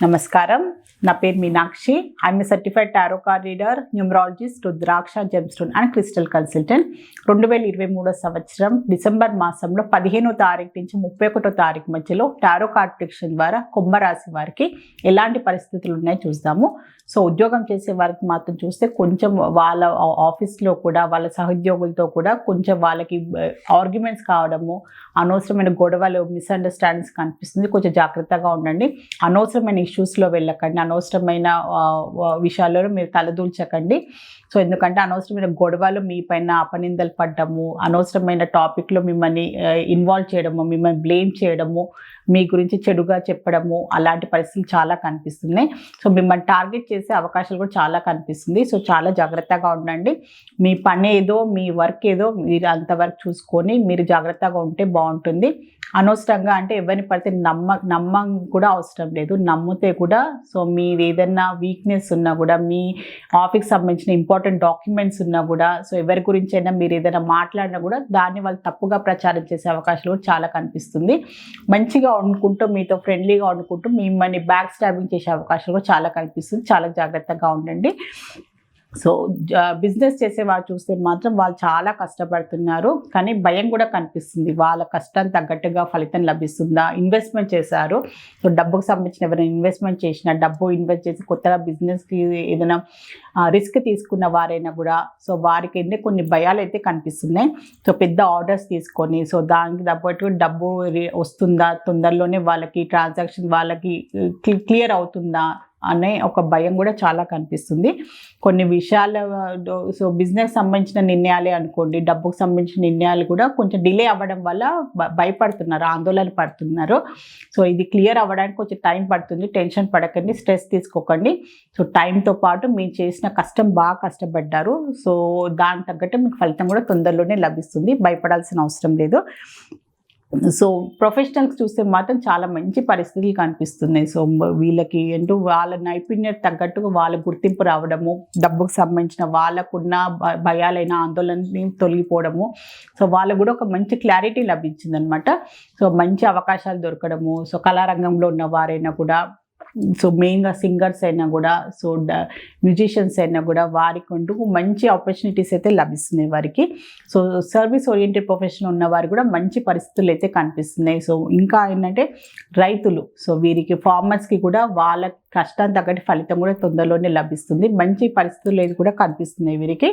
నమస్కారం. నా పేరు Meenakshi. I'm a certified tarot card reader, numerologist, rudraksha, gemstone and crystal consultant. 2023 సంవత్సరం డిసెంబర్ మాసంలో 15వ తారీఖు నుంచి 31వ తారీఖు మధ్యలో టారో కార్డ్ ప్రిడిక్షన్ ద్వారా కుంభరాశి వారికి ఎలాంటి పరిస్థితులు ఉన్నాయో చూద్దాము. సో ఉద్యోగం చేసే వారికి మాత్రం చూస్తే కొంచెం వాళ్ళ ఆఫీస్లో కూడా వాళ్ళ సహోద్యోగులతో కూడా కొంచెం వాళ్ళకి ఆర్గ్యుమెంట్స్ కావడము, అనవసరమైన గొడవలు, మిస్అండర్స్టాండింగ్స్ కనిపిస్తుంది. కొంచెం జాగ్రత్తగా ఉండండి. అనవసరమైన ఇష్యూస్లో వెళ్ళకండి, అనవసరమైన విషయాల్లో మీరు తలదూల్చకండి. సో ఎందుకంటే అనవసరమైన గొడవలు, మీ పైన అపనిందలు పడ్డము, అనవసరమైన టాపిక్లో మిమ్మల్ని ఇన్వాల్వ్ చేయడము, మిమ్మల్ని బ్లేమ్ చేయడము, మీ గురించి చెడుగా చెప్పడము, అలాంటి పరిస్థితులు చాలా కనిపిస్తున్నాయి. సో మిమ్మల్ని టార్గెట్ చేసే అవకాశాలు కూడా చాలా కనిపిస్తుంది. సో చాలా జాగ్రత్తగా ఉండండి. మీ పని ఏదో, మీ వర్క్ ఏదో మీరు అంతవరకు చూసుకొని మీరు జాగ్రత్తగా ఉంటే బాగుంటుంది. అనవసరంగా అంటే ఎవరిని పడితే నమ్మం కూడా అవసరం లేదు. నమ్మితే కూడా సో మీరు ఏదైనా వీక్నెస్ ఉన్నా కూడా, మీ ఆఫీస్కి సంబంధించిన ఇంపార్టెంట్ డాక్యుమెంట్స్ ఉన్నా కూడా, సో ఎవరి గురించి అయినా మీరు ఏదైనా మాట్లాడినా కూడా దాన్ని వాళ్ళు తప్పుగా ప్రచారం చేసే అవకాశాలు కూడా చాలా కనిపిస్తుంది. మంచిగా వండుకుంటూ, మీతో ఫ్రెండ్లీగా వండుకుంటూ మిమ్మల్ని బ్యాక్ స్టాబింగ్ చేసే అవకాశాలు కూడా చాలా కనిపిస్తుంది. చాలా జాగ్రత్తగా ఉండండి. సో బిజినెస్ చేసేవాళ్ళు చూస్తే మాత్రం వాళ్ళు చాలా కష్టపడుతున్నారు, కానీ భయం కూడా కనిపిస్తుంది. వాళ్ళ కష్టానికి తగ్గట్టుగా ఫలితం లభిస్తుందా? ఇన్వెస్ట్మెంట్ చేశారు, సో డబ్బుకు సంబంధించిన ఎవరైనా ఇన్వెస్ట్మెంట్ చేసిన, డబ్బు ఇన్వెస్ట్ చేసి కొత్తగా బిజినెస్కి ఏదైనా రిస్క్ తీసుకున్న వారైనా కూడా సో వారికి అయితే కొన్ని భయాలు అయితే కనిపిస్తున్నాయి. సో పెద్ద ఆర్డర్స్ తీసుకొని సో దానికి తగ్గట్టు డబ్బు వస్తుందా, తొందరలోనే వాళ్ళకి ట్రాన్సాక్షన్ వాళ్ళకి క్లియర్ అవుతుందా అనే ఒక భయం కూడా చాలా కనిపిస్తుంది. కొన్ని విషయాలు సో బిజినెస్ సంబంధించిన నిర్ణయాలే అనుకోండి, డబ్బుకు సంబంధించిన నిర్ణయాలు కూడా కొంచెం డిలే అవ్వడం వల్ల భయపడుతున్నారు, ఆందోళన పడుతున్నారు. సో ఇది క్లియర్ అవ్వడానికి కొంచెం టైం పడుతుంది. టెన్షన్ పడకండి, స్ట్రెస్ తీసుకోకండి. సో టైంతో పాటు మీరు చేసిన కష్టం, బాగా కష్టపడ్డారు, సో దానికి తగ్గట్టు మీకు ఫలితం కూడా తొందరలోనే లభిస్తుంది. భయపడాల్సిన అవసరం లేదు. సో ప్రొఫెషనల్స్ చూస్తే మాత్రం చాలా మంచి పరిస్థితులు కనిపిస్తున్నాయి. సో వీళ్ళకి ఏంటో వాళ్ళ నైపుణ్యత తగ్గట్టుగా వాళ్ళ గుర్తింపు రావడము, డబ్బుకు సంబంధించిన వాళ్ళకున్న భయాలైన ఆందోళనని తొలగిపోవడము, సో వాళ్ళకు కూడా ఒక మంచి క్లారిటీ లభించింది అనమాట. సో మంచి అవకాశాలు దొరకడము, సో కళారంగంలో ఉన్న వారైనా కూడా, సో మెయిన్గా సింగర్స్ అయినా కూడా, సో మ్యూజిషియన్స్ అయినా కూడా వారికి అంటూ మంచి ఆపర్చునిటీస్ అయితే లభిస్తున్నాయి వారికి. సో సర్వీస్ ఓరియంటెడ్ ప్రొఫెషన్ ఉన్న వారు కూడా మంచి పరిస్థితులు అయితే కనిపిస్తున్నాయి. సో ఇంకా ఏంటంటే రైతులు, సో వీరికి ఫార్మర్స్కి కూడా వాళ్ళ కష్టాన్ని తగ్గట్టు ఫలితం కూడా తొందరలోనే లభిస్తుంది. మంచి పరిస్థితులు అయితే కూడా కనిపిస్తున్నాయి వీరికి.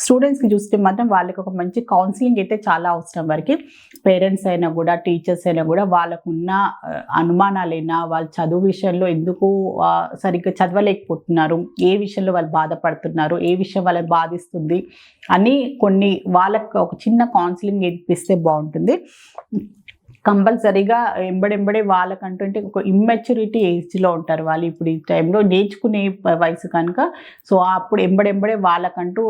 స్టూడెంట్స్కి చూస్తే మాత్రం వాళ్ళకి ఒక మంచి కౌన్సిలింగ్ అయితే చాలా అవసరం. వారికి పేరెంట్స్ అయినా కూడా, టీచర్స్ అయినా కూడా వాళ్ళకున్న అనుమానాలైనా, వాళ్ళ చదువు విషయంలో ఎందుకు సరిగ్గా చదవలేకపోతున్నారు, ఏ విషయంలో వాళ్ళు బాధపడుతున్నారు, ఏ విషయం వాళ్ళని బాధిస్తుంది అని కొన్ని వాళ్ళకు ఒక చిన్న కౌన్సిలింగ్ ఇప్పిస్తే బాగుంటుంది. కంపల్సరీగా ఎంబడెంబడే వాళ్ళకంటే ఒక ఇమ్మెచ్యూరిటీ ఏజ్లో ఉంటారు వాళ్ళు. ఇప్పుడు ఈ టైంలో నేర్చుకునే వయసు కనుక సో అప్పుడు ఎంబడెంబడే వాళ్ళకంటూ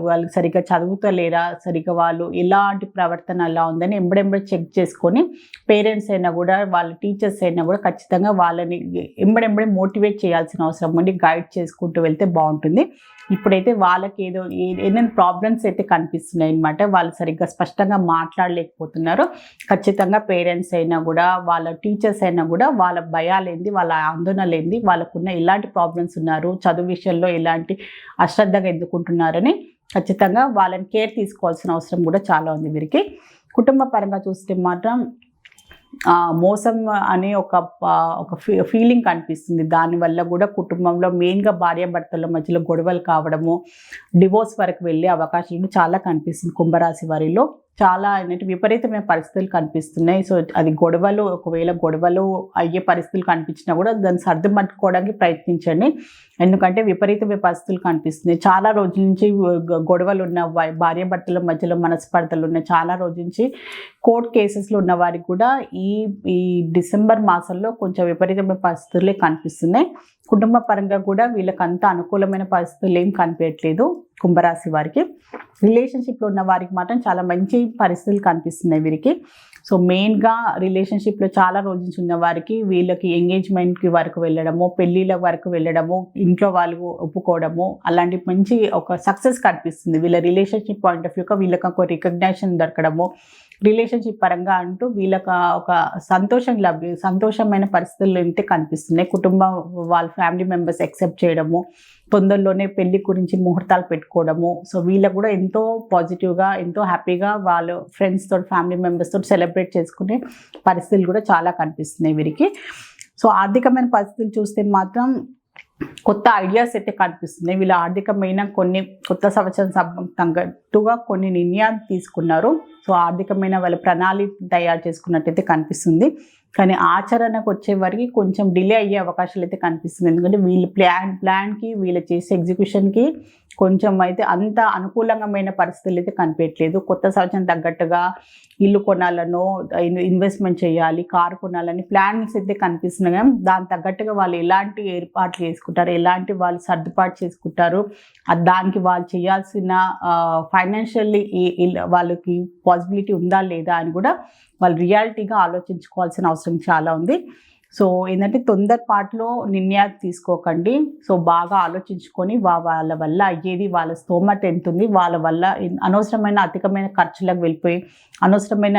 వాళ్ళు సరిగ్గా చదువుతలేరా, సరిగ్గా వాళ్ళు ఎలాంటి ప్రవర్తన ఎలా ఉందని ఎంబడెంబడే చెక్ చేసుకొని పేరెంట్స్ అయినా కూడా, వాళ్ళ టీచర్స్ అయినా కూడా ఖచ్చితంగా వాళ్ళని ఎంబడెంబడే మోటివేట్ చేయాల్సిన అవసరం ఉండి గైడ్ చేసుకుంటూ వెళ్తే బాగుంటుంది. ఇప్పుడైతే వాళ్ళకి ఏదైనా ప్రాబ్లమ్స్ అయితే కనిపిస్తున్నాయి అన్నమాట. వాళ్ళు సరిగ్గా స్పష్టంగా మాట్లాడలేకపోతున్నారు. ఖచ్చితంగా పేరెంట్స్ అయినా కూడా, వాళ్ళ టీచర్స్ అయినా కూడా వాళ్ళ భయాలేంది, వాళ్ళ ఆందోళనలు ఏంది, వాళ్ళకున్న ఎలాంటి ప్రాబ్లమ్స్ ఉన్నారు, చదువు విషయంలో ఎలాంటి అశ్రద్ధగా ఎందుకుంటున్నారని ఖచ్చితంగా వాళ్ళని కేర్ తీసుకోవాల్సిన అవసరం కూడా చాలా ఉంది వీరికి. కుటుంబ పరంగా చూస్తే మాత్రం మోసం అనే ఒక ఫీలింగ్ కనిపిస్తుంది. దానివల్ల కూడా కుటుంబంలో మెయిన్గా భార్యాభర్తల మధ్యలో గొడవలు కావడము, డివోర్స్ వరకు వెళ్ళే అవకాశాలు చాలా కనిపిస్తుంది కుంభరాశి వారిలో. చాలా ఏంటంటే విపరీతమైన పరిస్థితులు కనిపిస్తున్నాయి. సో అది గొడవలు, ఒకవేళ గొడవలు అయ్యే పరిస్థితులు కనిపించినా కూడా దాన్ని సర్దుమట్టుకోవడానికి ప్రయత్నించండి. ఎందుకంటే విపరీతమైన పరిస్థితులు కనిపిస్తున్నాయి. చాలా రోజుల నుంచి గొడవలు ఉన్న భార్యాభర్తల మధ్యలో మనస్పర్ధలు ఉన్నాయి. చాలా రోజుల నుంచి కోర్ట్ కేసెస్లో ఉన్న వారికి కూడా ఈ డిసెంబర్ మాసంలో కొంచెం విపరీతమైన పరిస్థితులే కనిపిస్తున్నాయి. కుటుంబ పరంగా కూడా వీళ్ళకి అంత అనుకూలమైన పరిస్థితులు ఏం కనిపించట్లేదు కుంభరాశి వారికి. రిలేషన్షిప్లో ఉన్న వారికి మాత్రం చాలా మంచి పరిస్థితులు కనిపిస్తున్నాయి వీరికి. సో మెయిన్గా రిలేషన్షిప్లో చాలా రోజు నుంచి ఉన్న వారికి వీళ్ళకి ఎంగేజ్మెంట్కి వరకు వెళ్ళడము, పెళ్ళిళ్ళ వరకు వెళ్ళడము, ఇంట్లో వాళ్ళు ఒప్పుకోవడము, అలాంటి మంచి ఒక సక్సెస్ కనిపిస్తుంది. వీళ్ళ రిలేషన్షిప్ పాయింట్ ఆఫ్ వ్యూగా వీళ్ళకి ఒక రికగ్నైజేషన్ దొరకడము, రిలేషన్షిప్ పరంగా అంటూ వీళ్ళకి ఒక సంతోషమైన పరిస్థితులు అయితే కనిపిస్తున్నాయి. కుటుంబం వాళ్ళ ఫ్యామిలీ మెంబర్స్ యాక్సెప్ట్ చేయడము, తొందరలోనే పెళ్లి గురించి ముహూర్తాలు పెట్టుకోవడము. సో వీళ్ళకు కూడా ఎంతో పాజిటివ్గా, ఎంతో హ్యాపీగా వాళ్ళు ఫ్రెండ్స్ తోటి, ఫ్యామిలీ మెంబర్స్ తోటి సెలబ్రేట్ చేసుకునే పరిస్థితులు కూడా చాలా కనిపిస్తున్నాయి వీరికి. సో ఆర్థికమైన పరిస్థితులు చూస్తే మాత్రం కొత్త ఐడియాస్ అయితే కనిపిస్తున్నాయి. వీళ్ళ ఆర్థికమైన కొన్ని కొత్త సంవత్సరం తగ్గట్టుగా కొన్ని నిర్ణయాలు తీసుకున్నారు. సో ఆర్థికమైన వాళ్ళ ప్రణాళిక తయారు చేసుకున్నట్టయితే కనిపిస్తుంది. కానీ ఆచరణకు వచ్చే వరకు కొంచెం డిలే అయ్యే అవకాశాలు అయితే కనిపిస్తుంది. ఎందుకంటే వీళ్ళు ప్లాన్కి వీళ్ళు చేసే ఎగ్జిక్యూషన్కి కొంచెం అయితే అంత అనుకూలంగా పరిస్థితులు అయితే కనిపించట్లేదు. కొత్త సంవత్సరం తగ్గట్టుగా ఇల్లు కొనాలనో, ఇన్వెస్ట్మెంట్ చేయాలి, కారు కొనాలని ప్లాన్స్ అయితే కనిపిస్తున్నాయి. కానీ దాని తగ్గట్టుగా వాళ్ళు ఎలాంటి ఏర్పాట్లు చేసుకుంటారు, ఎలాంటి వాళ్ళు సర్దుబాటు చేసుకుంటారు, దానికి వాళ్ళు చేయాల్సిన ఫైనాన్షియల్లీ వాళ్ళకి పాసిబిలిటీ ఉందా లేదా అని కూడా వాళ్ళు రియాలిటీగా ఆలోచించుకోవాల్సిన అవసరం చాలా ఉంది. సో ఏంటంటే తొందరపాటులో నిర్ణయాలు తీసుకోకండి. సో బాగా ఆలోచించుకొని వాళ్ళ వల్ల అయ్యేది, వాళ్ళ స్తోమత ఎంత ఉంది, వాళ్ళ వల్ల అనవసరమైన అధికమైన ఖర్చులకు వెళ్ళిపోయి అనవసరమైన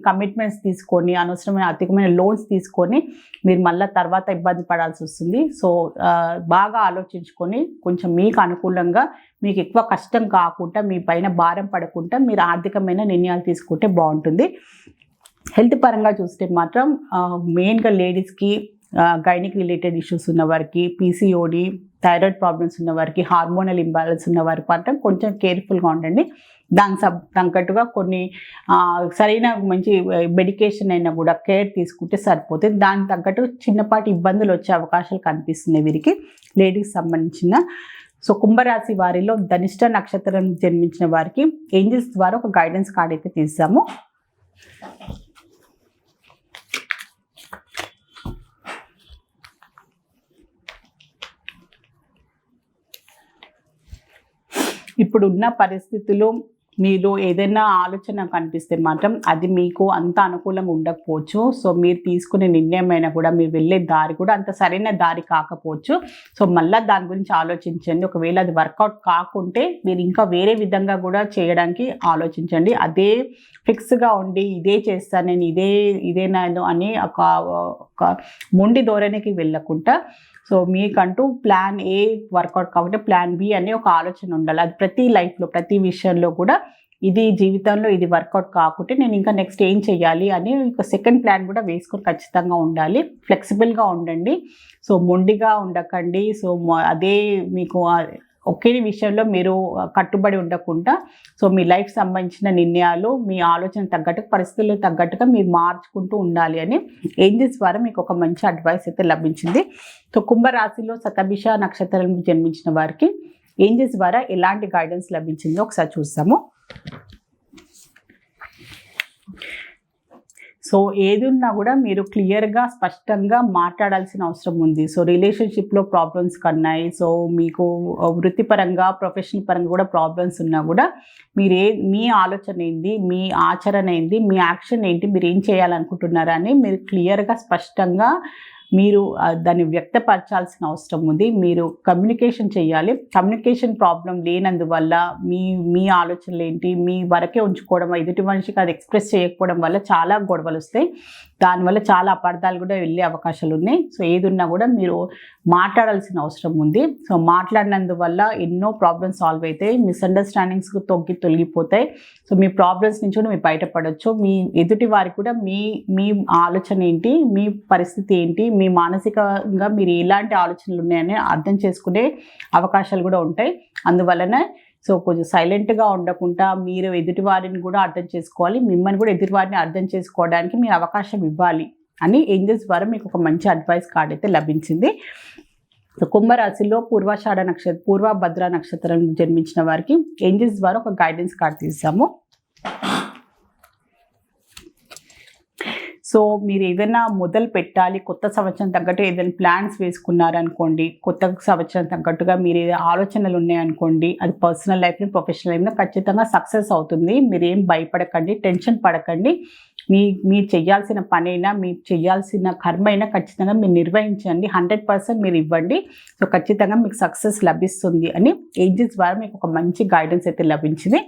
కమిట్మెంట్స్ తీసుకొని అనవసరమైన అధికమైన లోన్స్ తీసుకొని మీరు మళ్ళీ తర్వాత ఇబ్బంది పడాల్సి వస్తుంది. సో బాగా ఆలోచించుకొని కొంచెం మీకు అనుకూలంగా, మీకు ఎక్కువ కష్టం కాకుండా, మీ పైన భారం పడకుండా మీరు ఆర్థికమైన నిర్ణయాలు తీసుకుంటే బాగుంటుంది. హెల్త్ పరంగా చూస్తే మాత్రం మెయిన్గా లేడీస్కి గైనిక్ రిలేటెడ్ ఇష్యూస్ ఉన్న వారికి, పీసీఓడి, థైరాయిడ్ ప్రాబ్లమ్స్ ఉన్న వారికి, హార్మోనల్ ఇంబ్యాలెన్స్ ఉన్న వారికి మాత్రం కొంచెం కేర్ఫుల్గా ఉండండి. దానికి తగ్గట్టుగా కొన్ని సరైన మంచి మెడికేషన్ అయినా కూడా కేర్ తీసుకుంటే సరిపోతుంది. దానికి తగ్గట్టు చిన్నపాటి ఇబ్బందులు వచ్చే అవకాశాలు కనిపిస్తున్నాయి వీరికి, లేడీస్ సంబంధించిన. సో కుంభరాశి వారిలో ధనిష్ట నక్షత్రం జన్మించిన వారికి ఏంజల్స్ ద్వారా ఒక గైడెన్స్ కార్డ్ అయితే తీసాము. ఇప్పుడున్న పరిస్థితుల్లో మీరు ఏదైనా ఆలోచన కనిపిస్తే మాత్రం అది మీకు అంత అనుకూలంగా ఉండకపోవచ్చు. సో మీరు తీసుకునే నిర్ణయం అయినా కూడా, మీరు వెళ్ళే దారి కూడా అంత సరైన దారి కాకపోవచ్చు. సో మళ్ళీ దాని గురించి ఆలోచించండి. ఒకవేళ అది వర్కౌట్ కాకుంటే మీరు ఇంకా వేరే విధంగా కూడా చేయడానికి ఆలోచించండి. అదే ఫిక్స్గా ఉండి ఇదే చేస్తాను నేను, ఇదేనాను అని ఒక మొండి ధోరణికి వెళ్ళకుండా, సో మీకంటూ ప్లాన్ ఏ వర్కౌట్ కాకుంటే ప్లాన్ బి అనే ఒక ఆలోచన ఉండాలి. అది ప్రతి లైఫ్లో, ప్రతి విషయంలో కూడా ఇది జీవితంలో ఇది వర్కౌట్ కాకుంటే నేను ఇంకా నెక్స్ట్ ఏం చేయాలి అని ఒక సెకండ్ ప్లాన్ కూడా వేసుకొని ఖచ్చితంగా ఉండాలి. ఫ్లెక్సిబుల్గా ఉండండి. సో మొండిగా ఉండకండి. సో అదే మీకు ఒకే విషయంలో మీరు కట్టుబడి ఉండకుండా, సో మీ లైఫ్ సంబంధించిన నిర్ణయాలు మీ ఆలోచన తగ్గట్టుగా, పరిస్థితులకు తగ్గట్టుగా మీరు మార్చుకుంటూ ఉండాలి అని ఏంజల్స్ ద్వారా మీకు ఒక మంచి అడ్వైస్ అయితే లభించింది. సో కుంభరాశిలో శతభిష నక్షత్రం జన్మించిన వారికి ఏంజల్స్ ద్వారా ఎలాంటి గైడెన్స్ లభించిందో ఒకసారి చూస్తాము. సో ఏది ఉన్నా కూడా మీరు క్లియర్గా, స్పష్టంగా మాట్లాడాల్సిన అవసరం ఉంది. సో రిలేషన్షిప్లో ప్రాబ్లమ్స్ కన్నాయి, సో మీకు వృత్తిపరంగా, ప్రొఫెషనల్ పరంగా కూడా ప్రాబ్లమ్స్ ఉన్నా కూడా మీ ఆలోచన ఏంది, మీ ఆచరణ ఏంది, మీ యాక్షన్ ఏంటి, మీరు ఏం చేయాలనుకుంటున్నారా అని మీరు క్లియర్గా, స్పష్టంగా మీరు దాన్ని వ్యక్తపరచాల్సిన అవసరం ఉంది. మీరు కమ్యూనికేషన్ చేయాలి. కమ్యూనికేషన్ ప్రాబ్లం లేనందువల్ల మీ ఆలోచనలు ఏంటి, మీ వరకే ఉంచుకోవడం, ఎదుటి మనిషికి అది ఎక్స్ప్రెస్ చేయకపోవడం వల్ల చాలా గొడవలు వస్తాయి. దానివల్ల చాలా అపార్థాలు కూడా వెళ్ళే అవకాశాలు ఉన్నాయి. సో ఏది ఉన్నా కూడా మీరు మాట్లాడాల్సిన అవసరం ఉంది. సో మాట్లాడినందువల్ల ఎన్నో ప్రాబ్లమ్స్ సాల్వ్ అవుతాయి, మిస్అండర్స్టాండింగ్స్ తొలగిపోతాయి. సో మీ ప్రాబ్లమ్స్ నుంచి కూడా మీరు బయటపడవచ్చు. మీ ఎదుటి వారికి కూడా మీ ఆలోచన ఏంటి, మీ పరిస్థితి ఏంటి, మీ మానసికంగా మీరు ఎలాంటి ఆలోచనలు ఉన్నాయని అర్థం చేసుకునే అవకాశాలు కూడా ఉంటాయి. అందువలన సో కొంచెం సైలెంట్గా ఉండకుండా మీరు ఎదుటి వారిని కూడా అర్థం చేసుకోవాలి, మిమ్మల్ని కూడా ఎదుటి వారిని అర్థం చేసుకోవడానికి మీరు అవకాశం ఇవ్వాలి అని ఏంజల్స్ ద్వారా మీకు ఒక మంచి అడ్వైస్ కార్డ్ అయితే లభించింది. కుంభరాశిలో పూర్వభద్ర నక్షత్రం జన్మించిన వారికి ఏంజల్స్ ద్వారా ఒక గైడెన్స్ కార్డ్ తీసాము. సో మీరు ఏదైనా మొదలు పెట్టాలి, కొత్త సంవత్సరం తగ్గట్టు ఏదైనా ప్లాన్స్ వేసుకున్నారనుకోండి, కొత్త సంవత్సరం తగ్గట్టుగా మీరు ఏదైనా ఆలోచనలు ఉన్నాయనుకోండి, అది పర్సనల్ లైఫ్లో, ప్రొఫెషనల్ లైఫ్లో ఖచ్చితంగా సక్సెస్ అవుతుంది. మీరు ఏం భయపడకండి, టెన్షన్ పడకండి. మీరు చేయాల్సిన పనైనా, మీరు చేయాల్సిన కర్మ అయినా ఖచ్చితంగా మీరు నిర్వహించండి. 100% మీరు ఇవ్వండి. సో ఖచ్చితంగా మీకు సక్సెస్ లభిస్తుంది అని ఏంజల్స్ ద్వారా మీకు ఒక మంచి గైడెన్స్ అయితే లభించింది.